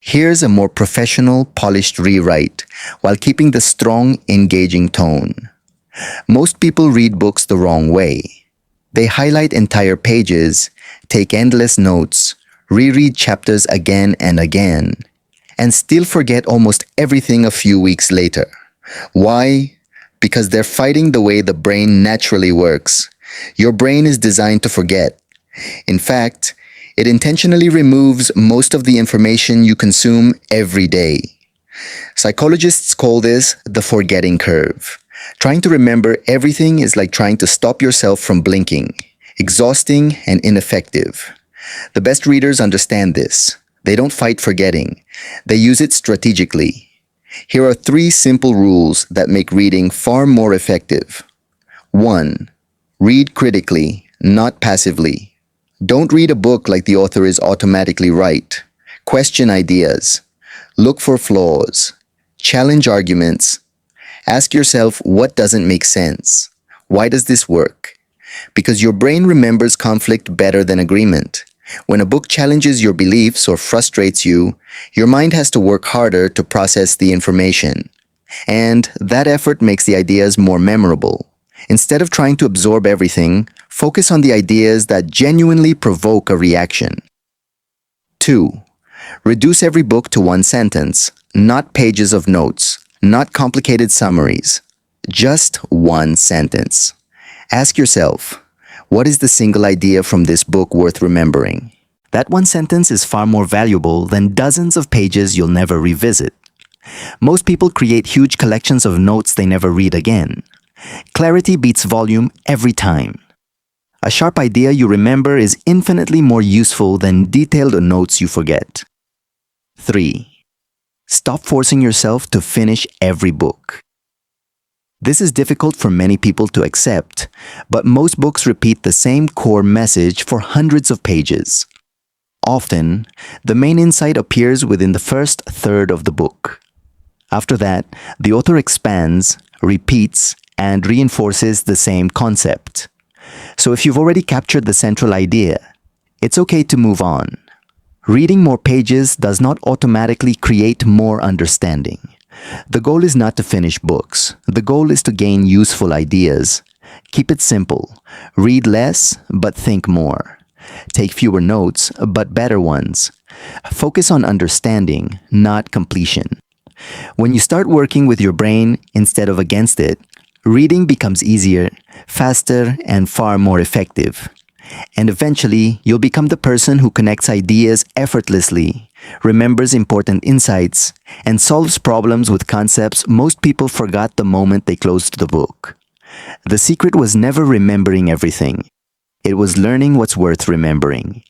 Here's a more professional, polished rewrite while keeping the strong, engaging tone. Most people read books the wrong way. They highlight entire pages, take endless notes, reread chapters again and again, and still forget almost everything a few weeks later. Why? Because they're fighting the way the brain naturally works. Your brain is designed to forget. In fact, it intentionally removes most of the information you consume every day. Psychologists call this the forgetting curve. Trying to remember everything is like trying to stop yourself from blinking, exhausting and ineffective. The best readers understand this. They don't fight forgetting. They use it strategically. Here are 3 simple rules that make reading far more effective. 1. Read critically, not passively. Don't read a book like the author is automatically right. Question ideas. Look for flaws. Challenge arguments. Ask yourself what doesn't make sense. Why does this work? Because your brain remembers conflict better than agreement. When a book challenges your beliefs or frustrates you, your mind has to work harder to process the information. And that effort makes the ideas more memorable. Instead of trying to absorb everything, focus on the ideas that genuinely provoke a reaction. 2. Reduce every book to 1 sentence, not pages of notes, not complicated summaries. Just 1 sentence. Ask yourself, what is the single idea from this book worth remembering? That 1 sentence is far more valuable than dozens of pages you'll never revisit. Most people create huge collections of notes they never read again. Clarity beats volume every time. A sharp idea you remember is infinitely more useful than detailed notes you forget. 3. Stop forcing yourself to finish every book. This is difficult for many people to accept, but most books repeat the same core message for hundreds of pages. Often, the main insight appears within the first third of the book. After that, the author expands, repeats, and reinforces the same concept. So if you've already captured the central idea, it's okay to move on. Reading more pages does not automatically create more understanding. The goal is not to finish books. The goal is to gain useful ideas. Keep it simple. Read less, but think more. Take fewer notes, but better ones. Focus on understanding, not completion. When you start working with your brain instead of against it, reading becomes easier, faster, and far more effective. And eventually, you'll become the person who connects ideas effortlessly, remembers important insights, and solves problems with concepts most people forgot the moment they closed the book. The secret was never remembering everything. It was learning what's worth remembering.